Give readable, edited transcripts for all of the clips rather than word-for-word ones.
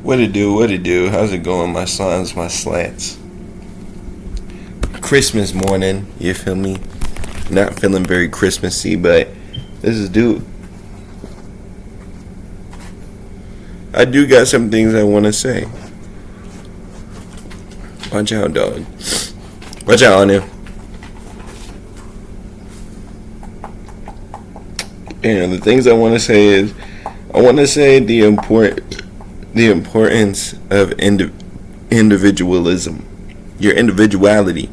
What it do, what it do? How's it going, my slants, my slants? Christmas morning, you feel me? Not feeling very Christmassy, but this is due. I do got some things I want to say. Watch out, dog. Watch out, Anu. And the things I want to say is, I want to say the importance of individualism, your individuality,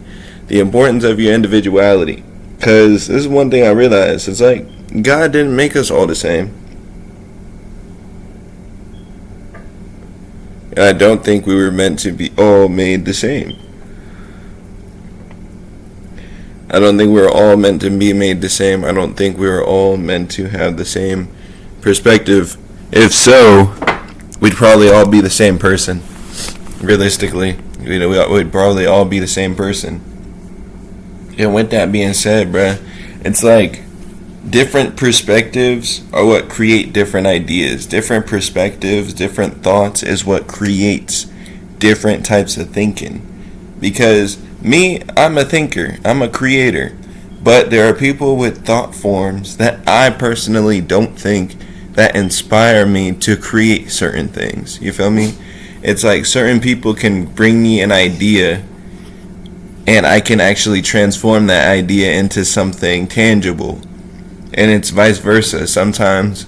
the importance of your individuality. Because this is one thing I realized. It's like, God didn't make us all the same. I don't think we were meant to be all made the same. I don't think we're all meant to be made the same. I don't think we're all meant to have the same perspective. If so, we'd probably all be the same person. Realistically, we'd probably all be the same person. And with that being said, bruh, it's like different perspectives are what create different ideas. Different perspectives, different thoughts is what creates different types of thinking. Because me, I'm a thinker, I'm a creator. But there are people with thought forms that I personally don't think that inspire me to create certain things. You feel me? It's like certain people can bring me an idea and I can actually transform that idea into something tangible. And it's vice versa. Sometimes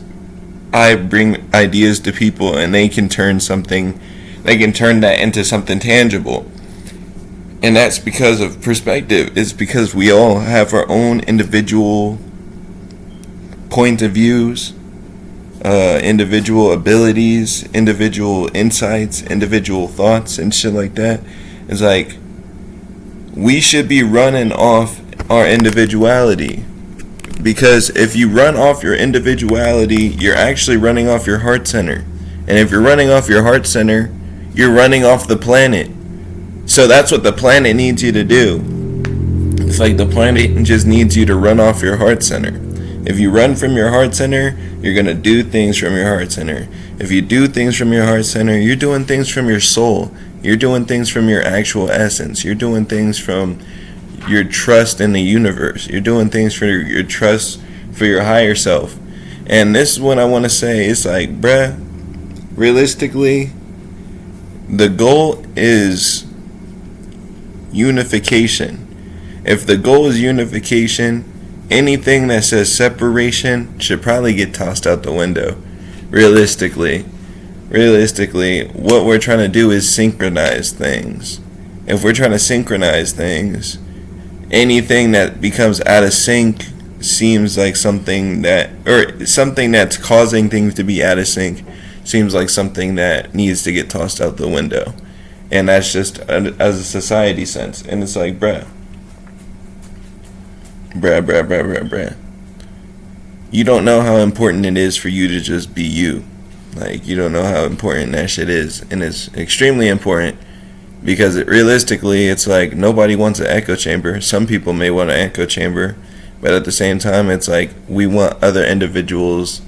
I bring ideas to people and they can turn that into something tangible. And that's because of perspective. It's because we all have our own individual point of views, individual abilities, individual insights, individual thoughts, and shit like that. It's like, we should be running off our individuality. Because if you run off your individuality, you're actually running off your heart center. And if you're running off your heart center, you're running off the planet. So that's what the planet needs you to do. It's like the planet just needs you to run off your heart center. If you run from your heart center, you're going to do things from your heart center. If you do things from your heart center, you're doing things from your soul. You're doing things from your actual essence. You're doing things from your trust in the universe. You're doing things for your trust for your higher self. And this is what I want to say. It's like, bruh, realistically, the goal is unification. If the goal is unification, anything that says separation should probably get tossed out the window. Realistically, what we're trying to do is synchronize things. If we're trying to synchronize things, anything that becomes out of sync seems like something that's causing things to be out of sync seems like something that needs to get tossed out the window. And that's just as a society sense. And it's like, bruh. You don't know how important it is for you to just be you. Like, you don't know how important that shit is. And it's extremely important. Because realistically, it's like nobody wants an echo chamber. Some people may want an echo chamber. But at the same time, it's like we want other individuals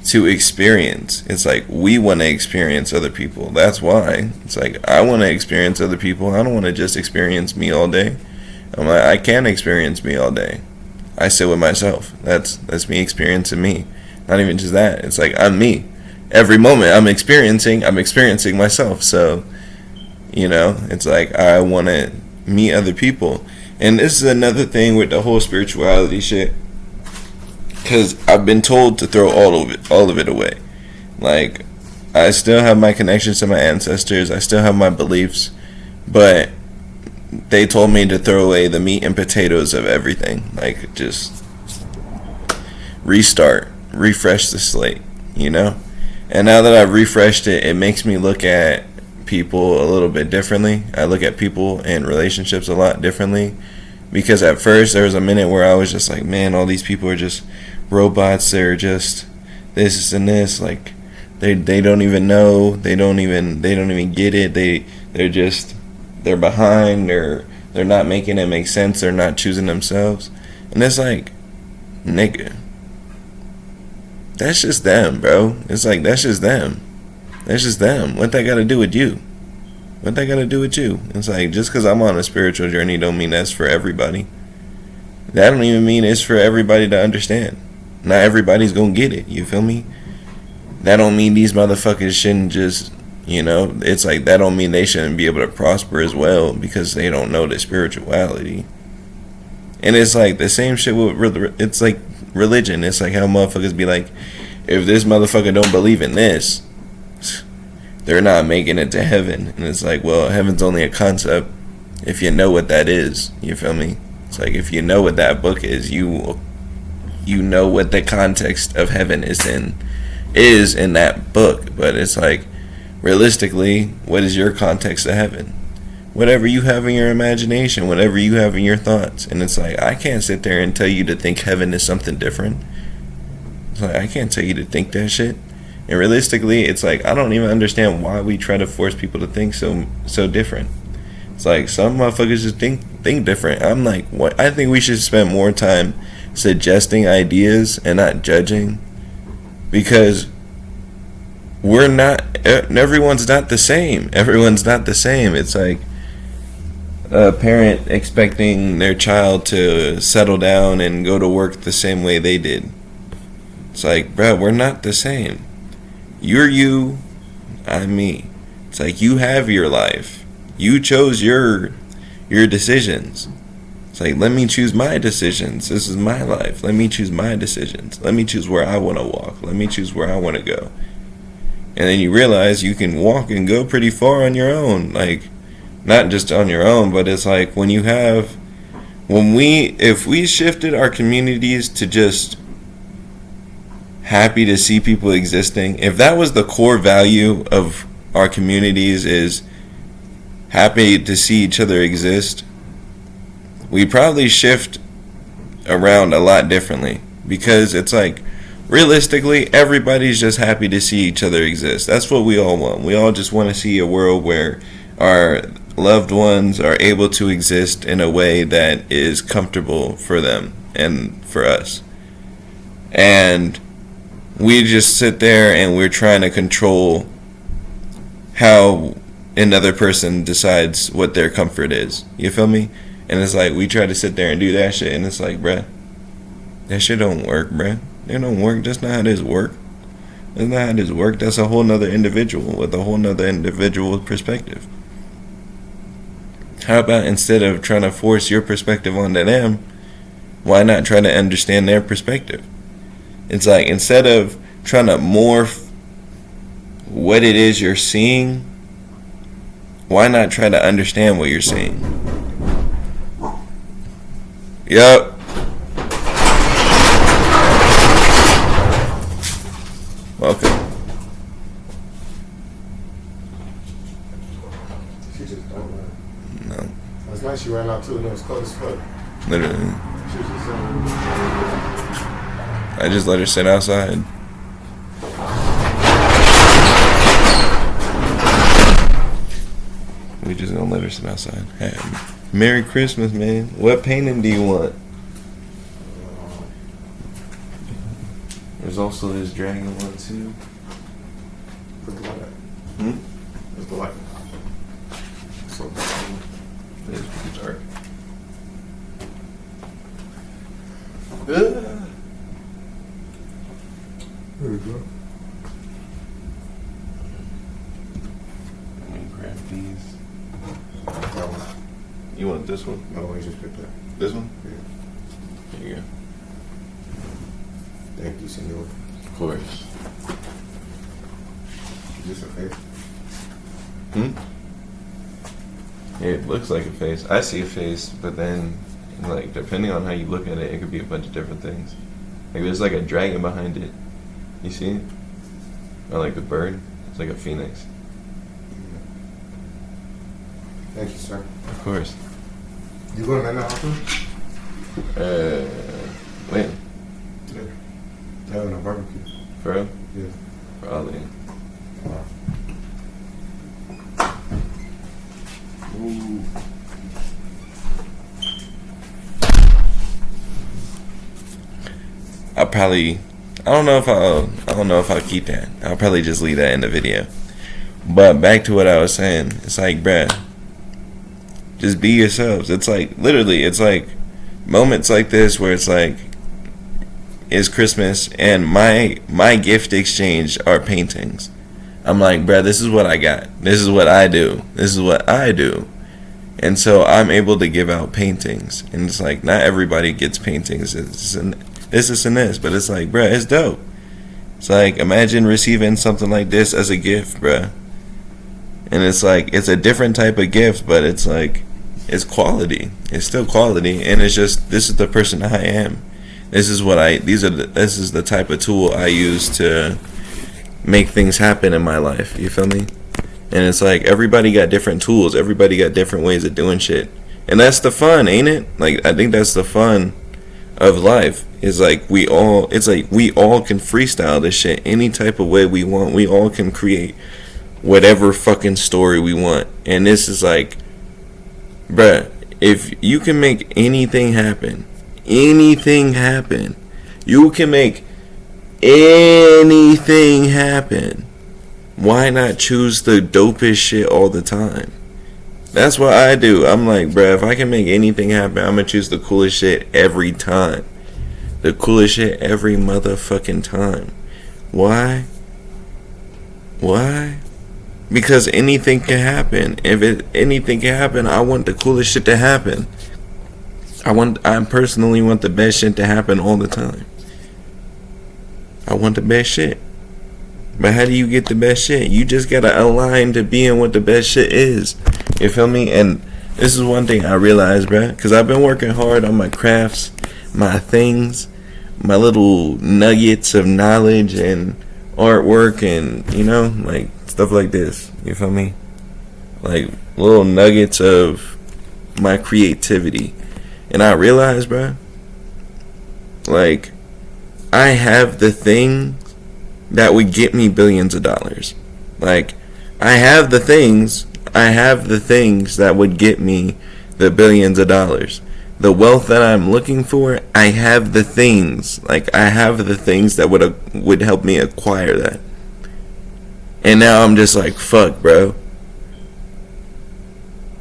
to experience. It's like we want to experience other people. That's why. It's like I want to experience other people. I don't want to just experience me all day. I can't experience me all day. I sit with myself. That's me experiencing me. Not even just that. It's like I'm me. Every moment I'm experiencing myself. So, it's like I want to meet other people. And this is another thing with the whole spirituality shit. Because I've been told to throw all of it away. Like, I still have my connections to my ancestors. I still have my beliefs. But they told me to throw away the meat and potatoes of everything. Like, just restart, refresh the slate, And now that I've refreshed it, it makes me look at people a little bit differently. I look at people and relationships a lot differently. Because at first there was a minute where I was just like, man, all these people are just robots. They're just this and this. Like, they don't even know. They don't even get it. They're behind. They're not making it make sense. They're not choosing themselves. And it's like, nigga, that's just them, bro. It's like, that's just them. That's just them. What that got to do with you? What that got to do with you? It's like, just because I'm on a spiritual journey don't mean that's for everybody. That don't even mean it's for everybody to understand. Not everybody's gonna get it. You feel me? That don't mean these motherfuckers shouldn't just, it's like, that don't mean they shouldn't be able to prosper as well because they don't know the spirituality. And it's like the same shit with, it's like religion. It's like how motherfuckers be like, if this motherfucker don't believe in this, they're not making it to heaven. And it's like, well, heaven's only a concept if you know what that is. You feel me? It's like, if you know what that book is, you know what the context of heaven is in that book. But it's like, realistically, what is your context of heaven? Whatever you have in your imagination, whatever you have in your thoughts. And it's like, I can't sit there and tell you to think heaven is something different. It's like, I can't tell you to think that shit. And realistically, it's like, I don't even understand why we try to force people to think so different. It's like, some motherfuckers just think different. I'm like, what? I think we should spend more time suggesting ideas and not judging, because everyone's not the same. Everyone's not the same. It's like a parent expecting their child to settle down and go to work the same way they did. It's like, bro, we're not the same. You're you, I'm me. It's like, you have your life. You chose your decisions. It's like, let me choose my decisions. This is my life. Let me choose my decisions. Let me choose where I want to walk. Let me choose where I want to go. And then you realize you can walk and go pretty far on your own. Like, not just on your own, but it's like, if we shifted our communities to just happy to see people existing, if that was the core value of our communities, is happy to see each other exist, we probably shift around a lot differently. Because it's like, realistically, everybody's just happy to see each other exist. That's what we all want. We all just want to see a world where our loved ones are able to exist in a way that is comfortable for them and for us. And we just sit there and we're trying to control how another person decides what their comfort is. You feel me? And it's like, we try to sit there and do that shit, and it's like, bruh, that shit don't work, bruh. It don't work. That's not how this work. That's not how this work. That's a whole nother individual with a whole nother individual perspective. How about, instead of trying to force your perspective onto them, why not try to understand their perspective? It's like, instead of trying to morph what it is you're seeing, why not try to understand what you're seeing? Yup. Welcome. She just don't run. No. Last night she ran out too and it was cold as fuck. Literally. She was just I just let her sit outside. We just gonna let her sit outside. Hey, Merry Christmas, man. What painting do you want? There's also this dragon one too. Where's the light at? Where's the light? So It's pretty dark. There we go. Let me grab these. That one. You want this one? No, I just picked that. This one? Yeah. There you go. Thank you, senor. Of course. Is this a face? It looks like a face. I see a face, but then, like, depending on how you look at it, it could be a bunch of different things. Like, there's like a dragon behind it. You see it? Or like the bird. It's like a phoenix. Thank you, sir. Of course. You going to that house? When? Today. Having a barbecue. For real? Yeah. Probably. Wow. Ooh. I don't know if I'll keep that. I'll probably just leave that in the video. But back to what I was saying. It's like, bruh, just be yourselves. It's like, literally, it's like moments like this where it's like, it's Christmas and my gift exchange are paintings. I'm like, bruh, this is what I got. This is what I do. This is what I do. And so I'm able to give out paintings. And it's like, not everybody gets paintings. It's this and this. But it's like, bruh, it's dope. It's like, imagine receiving something like this as a gift, bruh. And it's like, it's a different type of gift, but it's like, it's quality. It's still quality. And it's just, this is the person I am. This is the type of tool I use to make things happen in my life. You feel me? And it's like, everybody got different tools. Everybody got different ways of doing shit. And that's the fun, ain't it? Like, I think that's the fun of life. It's like, we all can freestyle this shit any type of way we want. We all can create whatever fucking story we want. And this is like, bruh, if you can make anything happen, you can make anything happen. Why not choose the dopest shit all the time? That's what I do. I'm like, bruh, if I can make anything happen, I'm gonna choose the coolest shit every time. The coolest shit every motherfucking time. Why? Because anything can happen. Anything can happen, I want the coolest shit to happen. I personally want the best shit to happen all the time. I want the best shit. But how do you get the best shit? You just gotta align to being what the best shit is. You feel me? And this is one thing I realized, bruh. Because I've been working hard on my crafts, my things, my little nuggets of knowledge and artwork and, like stuff like this. You feel me? Like little nuggets of my creativity. And I realized, bruh, like, I have the things that would get me billions of dollars. Like, I have the things that would get me the billions of dollars. The wealth that I'm looking for, I have the things. Like, I have the things that would help me acquire that. And now I'm just like, fuck, bro.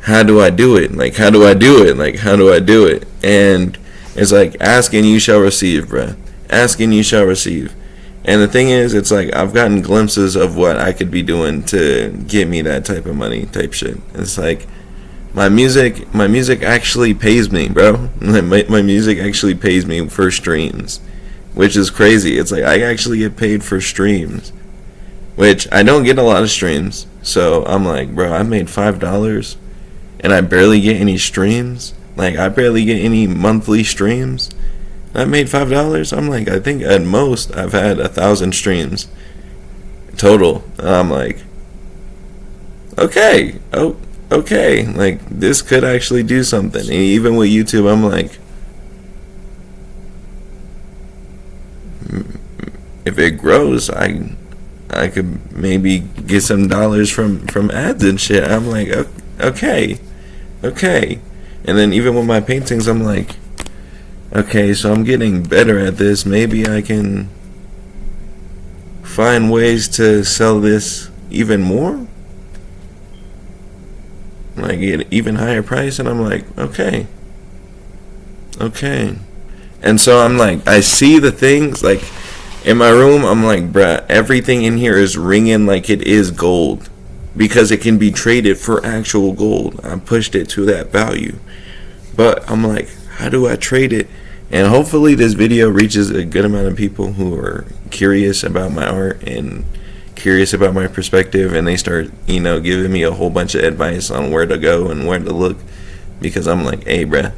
How do I do it? Like, how do I do it? Like, how do I do it? And it's like, ask and you shall receive, bro. Ask and you shall receive. And the thing is, it's like, I've gotten glimpses of what I could be doing to get me that type of money type shit. It's like, my music actually pays me, bro. My music actually pays me for streams, which is crazy. It's like, I actually get paid for streams, which I don't get a lot of streams. So I'm like, bro, I made $5 and I barely get any streams. Like, I barely get any monthly streams. I made $5. I'm like, I think at most I've had 1,000 streams total. And I'm like, okay, like, this could actually do something. And even with YouTube, I'm like, if it grows, I could maybe get some dollars from ads and shit. I'm like, okay. And then even with my paintings, I'm like, okay, so I'm getting better at this. Maybe I can find ways to sell this even more, like at even higher price. And I'm like, okay. And so I'm like, I see the things, like, in my room, I'm like, bruh, everything in here is ringing like it is gold, because it can be traded for actual gold. I pushed it to that value. But I'm like, how do I trade it? And hopefully this video reaches a good amount of people who are curious about my art and curious about my perspective, and they start, giving me a whole bunch of advice on where to go and where to look. Because I'm like, hey, bruh,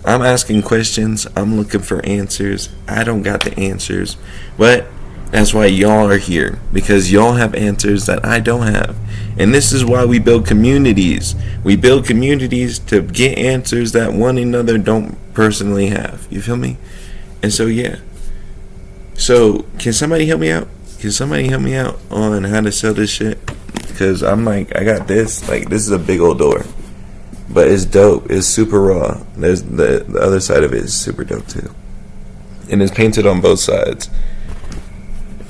I'm asking questions. I'm looking for answers. I don't got the answers. But that's why y'all are here, because y'all have answers that I don't have. And this is why we build communities. We build communities to get answers that one another don't personally have. You feel me? And so, yeah. So, can somebody help me out? Can somebody help me out on how to sell this shit? Because I'm like, I got this. Like, this is a big old door. But it's dope. It's super raw. There's the other side of it is super dope too. And it's painted on both sides.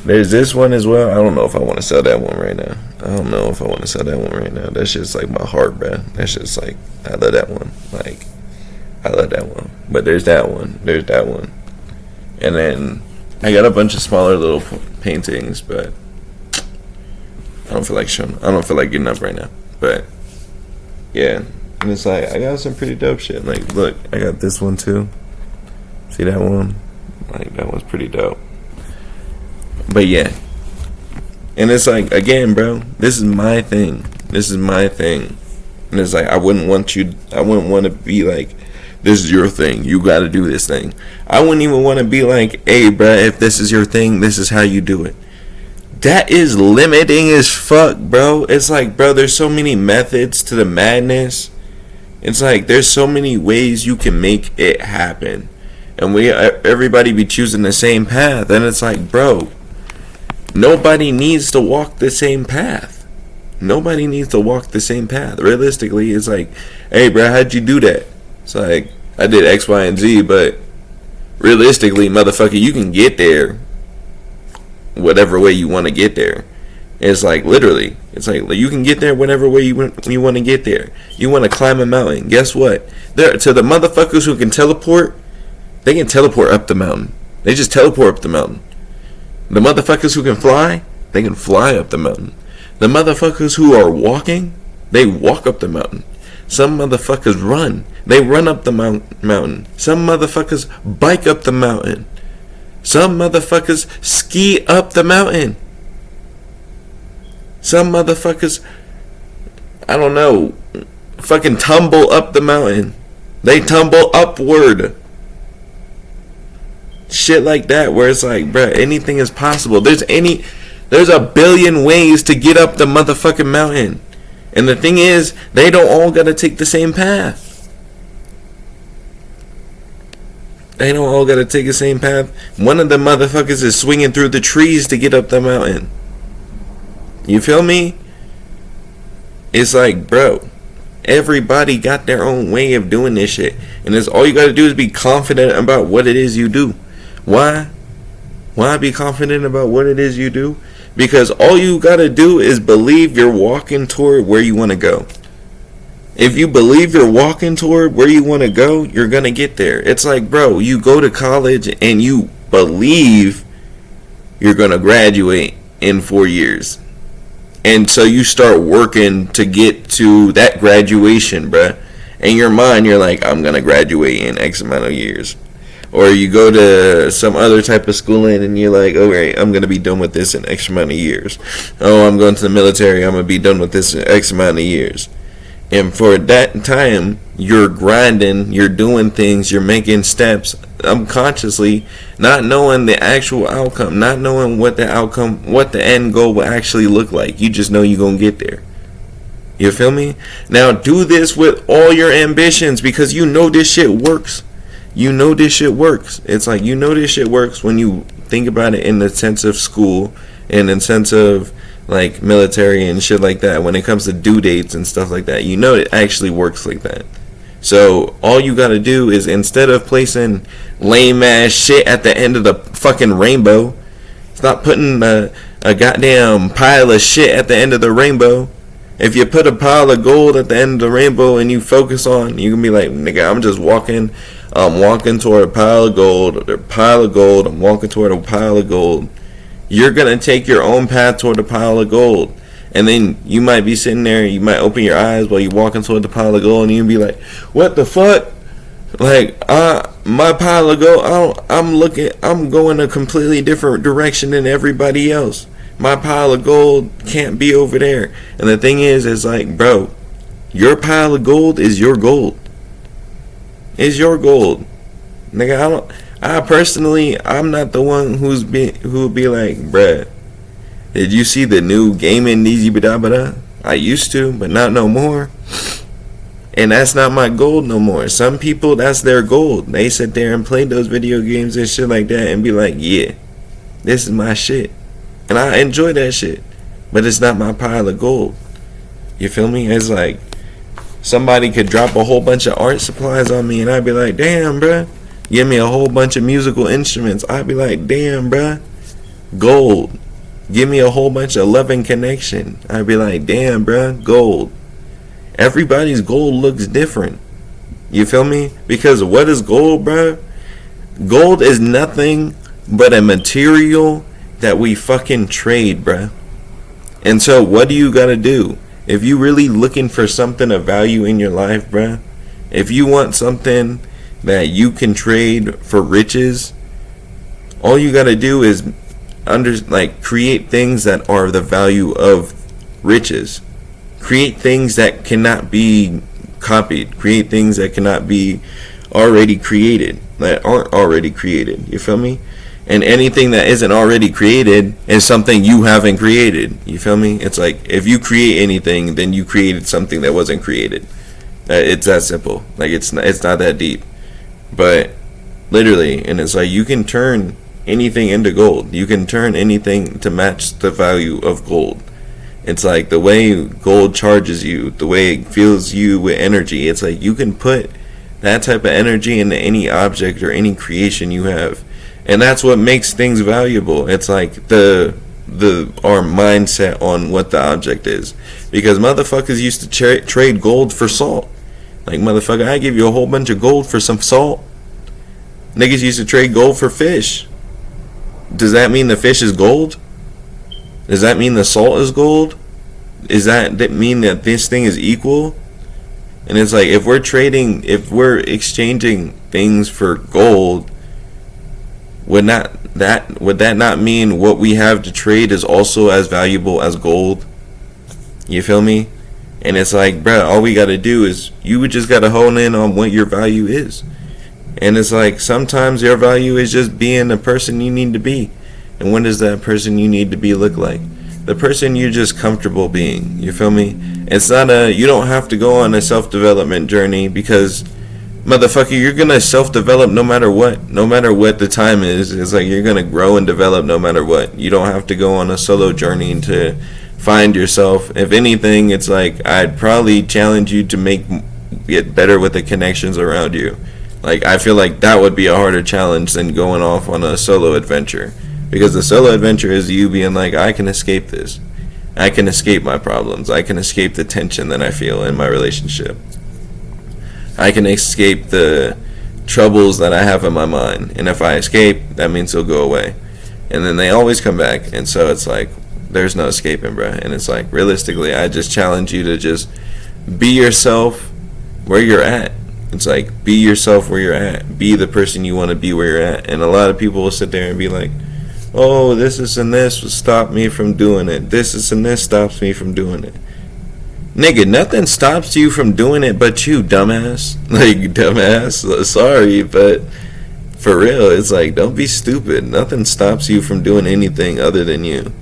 There's this one as well. I don't know if I want to sell that one right now. That's just like my heart, bro. That's just like, I love that one. Like, I love that one. But there's that one. And then I got a bunch of smaller little paintings, but I don't feel like getting up right now. But yeah, and it's like I got some pretty dope shit. Like, look, I got this one too. See that one? Like, that one's pretty dope. But yeah, and it's like, again, bro, this is my thing. And it's like, I wouldn't want to be like, this is your thing, you got to do this thing. I wouldn't even want to be like, hey, bro, if this is your thing, this is how you do it. That is limiting as fuck, bro. It's like, bro, there's so many methods to the madness. It's like, there's so many ways you can make it happen, and everybody be choosing the same path. And it's like, bro, nobody needs to walk the same path. Realistically, it's like, hey, bro, how'd you do that? It's like, I did X, Y, and Z, but realistically, motherfucker, you can get there whatever way you want to get there. It's like, literally, it's like, you can get there whatever way you want to get there. You want to climb a mountain, guess what? To the motherfuckers who can teleport, they can teleport up the mountain. They just teleport up the mountain. The motherfuckers who can fly, they can fly up the mountain. The motherfuckers who are walking, they walk up the mountain. Some motherfuckers run. They run up the mountain. Some motherfuckers bike up the mountain. Some motherfuckers ski up the mountain. Some motherfuckers, I don't know, fucking tumble up the mountain. They tumble upward. Shit like that, where it's like, bruh, anything is possible. There's a billion ways to get up the motherfucking mountain. And the thing is, they don't all gotta take the same path. One of the motherfuckers is swinging through the trees to get up the mountain. You feel me? It's like, bro, everybody got their own way of doing this shit. And it's all you gotta do is be confident about what it is you do. Why? Why be confident about what it is you do? Because all you gotta do is believe you're walking toward where you want to go. If you believe you're walking toward where you want to go, you're gonna get there. It's like, bro, you go to college and you believe you're gonna graduate in 4 years. And so you start working to get to that graduation, bruh. In your mind, you're like, I'm gonna graduate in X amount of years. Or you go to some other type of schooling and you're like, okay, I'm going to be done with this in X amount of years. Oh, I'm going to the military, I'm going to be done with this in X amount of years. And for that time, you're grinding, you're doing things, you're making steps unconsciously, not knowing the actual outcome, not knowing what the end goal will actually look like. You just know you're going to get there. You feel me? Now do this with all your ambitions, because you know this shit works. It's like, you know this shit works when you think about it in the sense of school and in the sense of like military and shit like that. When it comes to due dates and stuff like that, you know it actually works like that. So all you gotta do is, instead of placing lame ass shit at the end of the fucking rainbow, stop putting a goddamn pile of shit at the end of the rainbow. If you put a pile of gold at the end of the rainbow and you focus on, you can be like, nigga, I'm walking toward a pile of gold. I'm walking toward a pile of gold. You're going to take your own path toward the pile of gold. And then you might be sitting there, you might open your eyes while you're walking toward the pile of gold, and you'll be like, what the fuck? Like, my pile of gold, I'm going a completely different direction than everybody else. My pile of gold can't be over there. And the thing is, it's like, bro, your pile of gold is your gold. It's your gold. Nigga, I'm not the one who would be like, bruh, did you see the new gaming Neezy Bada? I used to, but not no more. And that's not my gold no more. Some people, that's their gold. They sit there and play those video games and shit like that and be like, yeah, this is my shit. And I enjoy that shit. But it's not my pile of gold. You feel me? It's like, somebody could drop a whole bunch of art supplies on me and I'd be like, damn, bruh. Give me a whole bunch of musical instruments. I'd be like, damn, bruh. Gold. Give me a whole bunch of love and connection. I'd be like, damn, bruh, gold. Everybody's gold looks different. You feel me? Because what is gold, bruh? Gold is nothing but a material that we fucking trade, bruh. And so what do you gotta do? If you really looking for something of value in your life, bruh, if you want something that you can trade for riches, all you gotta do is create things that are the value of riches. Create things that cannot be copied. Create things that cannot be already created, that aren't already created. You feel me? And anything that isn't already created is something you haven't created. You feel me? It's like, if you create anything, then you created something that wasn't created. It's that simple. Like, it's not that deep. But literally, and it's like, you can turn anything into gold. You can turn anything to match the value of gold. It's like the way gold charges you, the way it fills you with energy. It's like you can put that type of energy into any object or any creation you have. And that's what makes things valuable. It's like our mindset on what the object is. Because motherfuckers used to trade gold for salt. Like, motherfucker, I give you a whole bunch of gold for some salt. Niggas used to trade gold for fish. Does that mean the fish is gold? Does that mean the salt is gold? Does that mean that this thing is equal? And it's like, if we're exchanging things for gold, would that not mean what we have to trade is also as valuable as gold? You feel me? And it's like, bruh, all we gotta do is, you just gotta hone in on what your value is. And it's like, sometimes your value is just being the person you need to be. And what does that person you need to be look like? The person you're just comfortable being. You feel me? It's not you don't have to go on a self-development journey, because, motherfucker, you're gonna self-develop no matter what. No matter what the time is. It's like, you're gonna grow and develop no matter what. You don't have to go on a solo journey to find yourself. If anything, it's like, I'd probably challenge you to get better with the connections around you. Like, I feel like that would be a harder challenge than going off on a solo adventure. Because the solo adventure is you being like, I can escape this. I can escape my problems. I can escape the tension that I feel in my relationship. I can escape the troubles that I have in my mind. And if I escape, that means they'll go away. And then they always come back. And so it's like, there's no escaping, bruh. And it's like, realistically, I just challenge you to just be yourself where you're at. It's like, be yourself where you're at. Be the person you want to be where you're at. And a lot of people will sit there and be like, oh, this and this will stop me from doing it. This and this stops me from doing it. Nigga, nothing stops you from doing it but you, dumbass. Like, dumbass. Sorry, but for real, it's like, don't be stupid. Nothing stops you from doing anything other than you.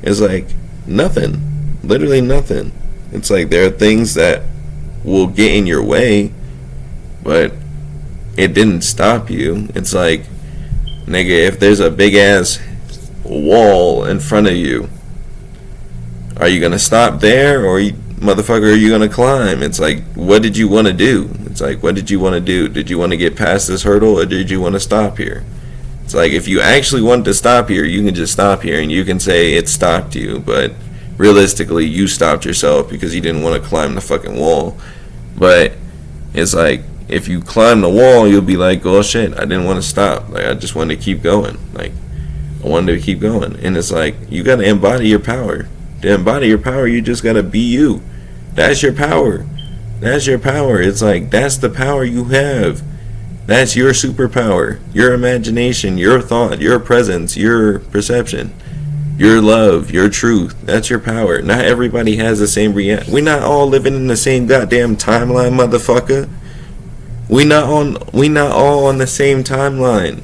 It's like, nothing. Literally nothing. It's like, there are things that will get in your way, but it didn't stop you. It's like, nigga, if there's a big ass wall in front of you, are you gonna stop there, or motherfucker, are you gonna climb? It's like, what did you want to do? It's like, what did you want to do? Did you want to get past this hurdle, or did you want to stop here? It's like, if you actually wanted to stop here, you can just stop here and you can say it stopped you, but realistically, you stopped yourself because you didn't want to climb the fucking wall. But it's like, if you climb the wall, you'll be like, oh shit, I didn't want to stop. Like, I just wanted to keep going. Like, I wanted to keep going. And it's like, you gotta embody your power. To embody your power, you just gotta be you. That's your power. That's your power. It's like, that's the power you have. That's your superpower. Your imagination, your thought, your presence, your perception, your love, your truth. That's your power. Not everybody has the same reaction. We're not all living in the same goddamn timeline, motherfucker. We not all on the same timeline.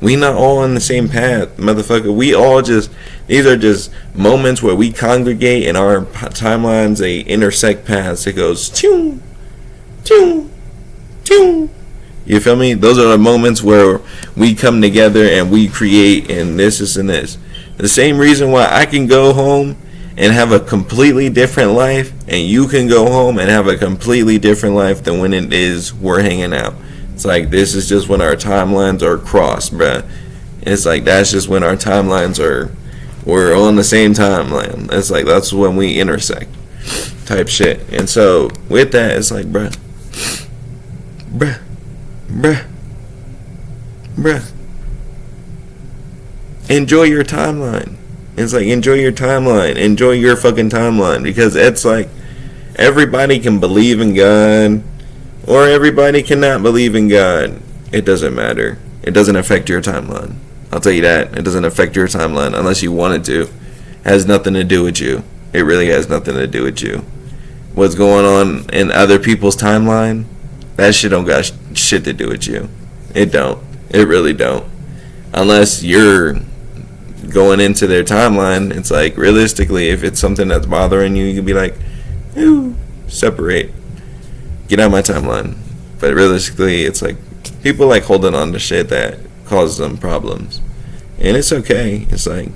We not all on the same path, motherfucker. We all these are just moments where we congregate and our timelines, they intersect paths. It goes, choo, choo, choo. You feel me? Those are the moments where we come together and we create, and this and this. The same reason why I can go home and have a completely different life, and you can go home and have a completely different life than when it is we're hanging out. It's like, this is just when our timelines are crossed, bruh. It's like, that's just when our timelines are We're on the same timeline. It's like, that's when we intersect type shit. And so with that, it's like, bruh, enjoy your timeline. It's like, enjoy your timeline. Enjoy your fucking timeline. Because it's like, everybody can believe in God, or everybody cannot believe in God. It doesn't matter. It doesn't affect your timeline. I'll tell you that. It doesn't affect your timeline unless you want it to. It has nothing to do with you. It really has nothing to do with you. What's going on in other people's timeline, that shit don't got shit to do with you. It don't. It really don't. Unless you're going into their timeline, it's like, realistically, if it's something that's bothering you, you can be like, ooh, separate. Get out of my timeline. But realistically, it's like, people like holding on to shit that causes them problems. And it's okay. It's like,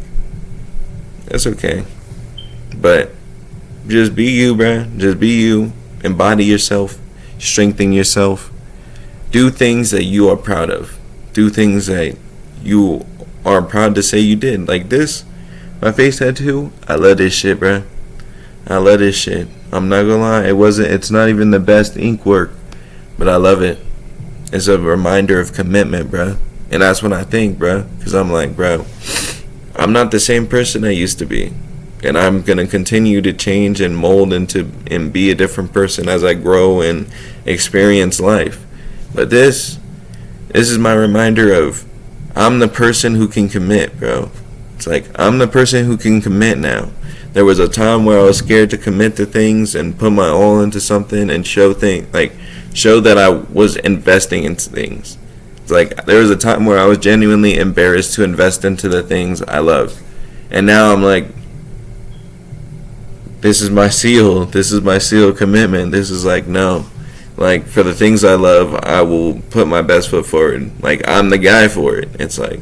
it's okay. But just be you, bruh. Just be you. Embody yourself. Strengthen yourself. Do things that you are proud of. Do things that you are proud to say you did. Like this, my face tattoo. I love this shit, bruh. I love this shit. I'm not gonna lie. It's not even the best ink work, but I love it. It's a reminder of commitment, bruh. And that's when I think, bruh. Because I'm like, bro, I'm not the same person I used to be. And I'm going to continue to change and mold and be a different person as I grow and experience life. But this is my reminder of, I'm the person who can commit, bro. It's like, I'm the person who can commit now. There was a time where I was scared to commit to things and put my all into something and show that I was investing into things. It's like, there was a time where I was genuinely embarrassed to invest into the things I loved. And now I'm like, this is my seal. This is my seal commitment. This is like, no. Like, for the things I love, I will put my best foot forward. Like, I'm the guy for it. It's like,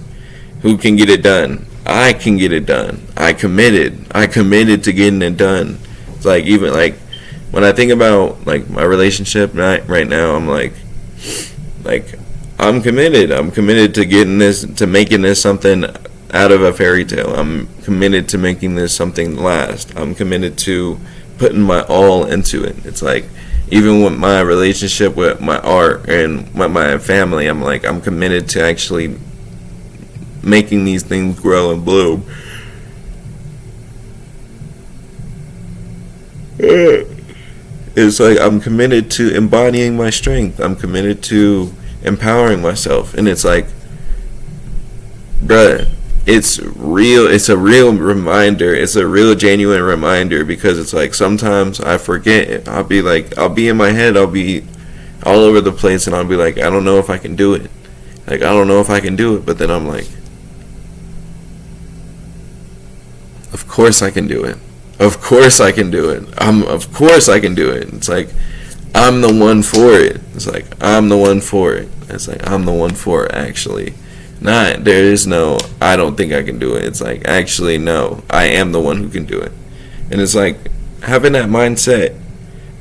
who can get it done? I can get it done. I committed to getting it done. It's like, even like, when I think about like my relationship right now, I'm like I'm committed. I'm committed to getting this, to making this something out of a fairy tale. I'm committed to making this something last. I'm committed to putting my all into it. It's like, even with my relationship with my art and with my family, I'm like, I'm committed to actually making these things grow and bloom. It's like, I'm committed to embodying my strength. I'm committed to empowering myself. And it's like, bruh, it's real. It's a real reminder. It's a real genuine reminder, because it's like, sometimes I forget. I'll be in my head. I'll be all over the place, and I'll be like, I don't know if I can do it. Like, I don't know if I can do it. But then I'm like, of course I can do it. Of course I can do it. Of course I can do it. It's like, I'm the one for it. It's like, I'm the one for it. It's like, I'm the one for it, actually. Not, there is no, I don't think I can do it. It's like, actually, no, I am the one who can do it. And it's like, having that mindset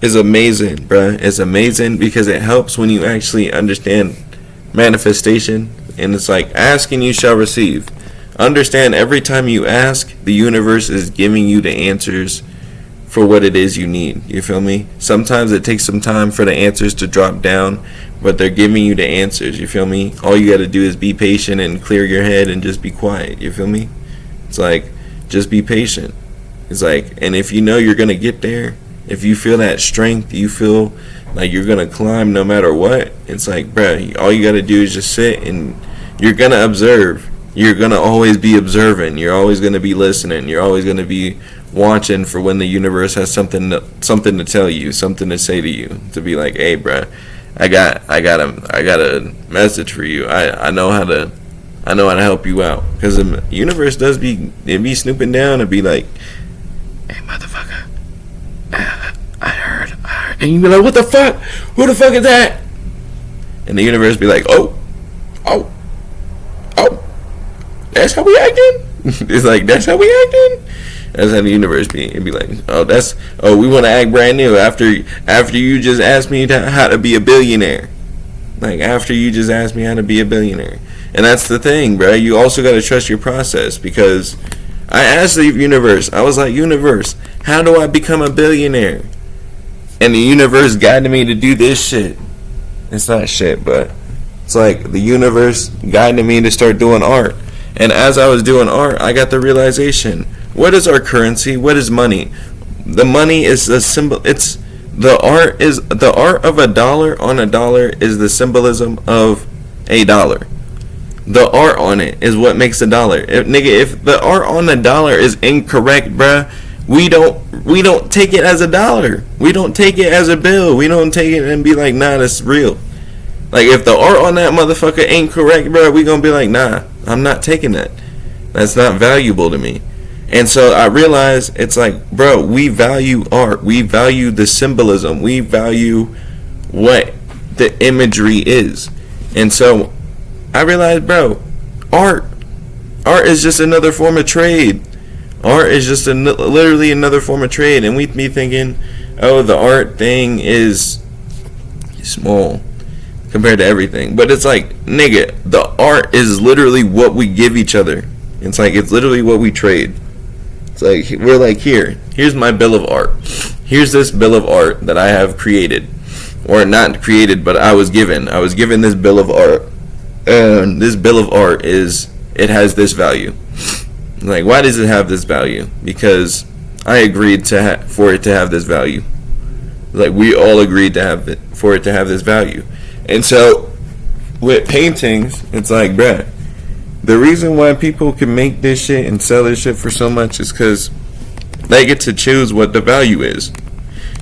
is amazing, bruh. It's amazing, because it helps when you actually understand manifestation. And it's like, ask and you shall receive. Understand, every time you ask, the universe is giving you the answers for what it is you need. You feel me? Sometimes it takes some time for the answers to drop down, but they're giving you the answers. You feel me? All you gotta do is be patient and clear your head and just be quiet. You feel me? It's like, just be patient. It's like, and if you know you're gonna get there, if you feel that strength, you feel like you're gonna climb no matter what, it's like, bruh, all you gotta do is just sit, and you're gonna observe. You're gonna always be observing. You're always gonna be listening. You're always gonna be watching for when the universe has something to tell you, something to say to you, to be like, hey, bruh, I got a message for you. I know how to help you out, because the universe does be snooping down and be like, hey, motherfucker, I heard, and you be like, what the fuck? Who the fuck is that? And the universe be like, oh, that's how we acting? It's like, that's how we acting? That's how the universe be. It'd be like, we want to act brand new after you just asked me how to be a billionaire. Like, after you just asked me how to be a billionaire. And that's the thing, bro. You also got to trust your process, because I asked the universe, I was like, universe, how do I become a billionaire? And the universe guided me to do this shit. It's not shit, but it's like the universe guided me to start doing art. And as I was doing art, I got the realization, what is our currency? What is money? The money is the symbol. It's the art of a dollar on a dollar is the symbolism of a dollar. The art on it is what makes a dollar. If the art on the dollar is incorrect, bruh, we don't take it as a dollar. We don't take it as a bill. We don't take it and be like, nah, that's real. Like, if the art on that motherfucker ain't correct, bruh, we gonna be like, nah, I'm not taking that. That's not valuable to me. And so I realized, it's like, bro, we value art. We value the symbolism. We value what the imagery is. And so I realized, bro, art is just another form of trade. Art is just literally another form of trade. And we be thinking, oh, the art thing is small compared to everything. But it's like, nigga, the art is literally what we give each other. It's like, it's literally what we trade. It's like, we're like, here's my bill of art. Here's this bill of art that I have created. Or not created, but I was given this bill of art. And this bill of art it has this value. Like, why does it have this value? Because I agreed for it to have this value. Like, we all agreed to have it for it to have this value. And so with paintings, it's like, bruh, the reason why people can make this shit and sell this shit for so much is because they get to choose what the value is.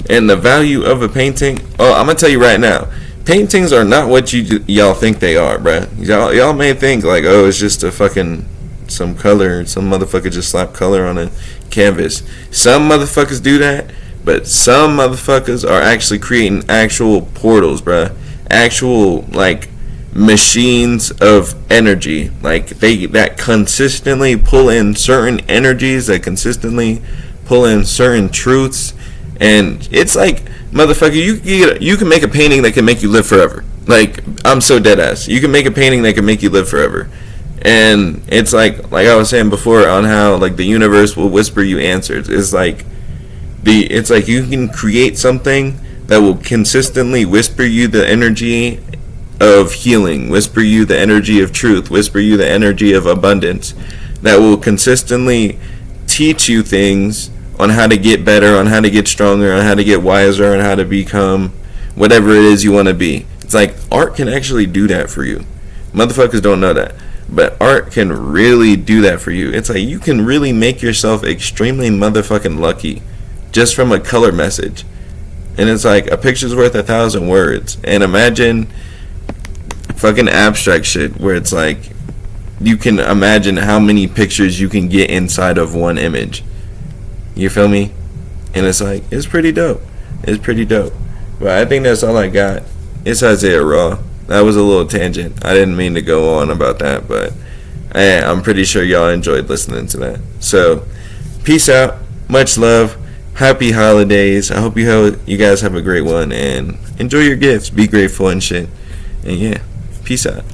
And the value of a painting, I'm gonna tell you right now, paintings are not what y'all think they are, bruh. Y'all may think like, oh, it's just a fucking some color, some motherfucker just slap color on a canvas. Some motherfuckers do that, but some motherfuckers are actually creating actual portals, bruh. Actual, like, machines of energy. Like, that consistently pull in certain energies, that consistently pull in certain truths. And it's like, motherfucker, you can make a painting that can make you live forever. Like, I'm so dead ass. You can make a painting that can make you live forever. And it's like I was saying before on how, like, the universe will whisper you answers. It's like you can create something that will consistently whisper you the energy of healing, whisper you the energy of truth, whisper you the energy of abundance, that will consistently teach you things on how to get better, on how to get stronger, on how to get wiser, on how to become whatever it is you want to be. It's like, art can actually do that for you. Motherfuckers don't know that, but art can really do that for you. It's like, you can really make yourself extremely motherfucking lucky just from a color message. And it's like, a picture's worth 1,000 words. And imagine fucking abstract shit where it's like, you can imagine how many pictures you can get inside of one image. You feel me? And it's like, it's pretty dope. It's pretty dope. But I think that's all I got. It's Isaiah Raw. That was a little tangent. I didn't mean to go on about that, but I'm pretty sure y'all enjoyed listening to that. So, peace out. Much love. Happy holidays. I hope you guys have a great one, and enjoy your gifts. Be grateful and shit. And yeah, peace out.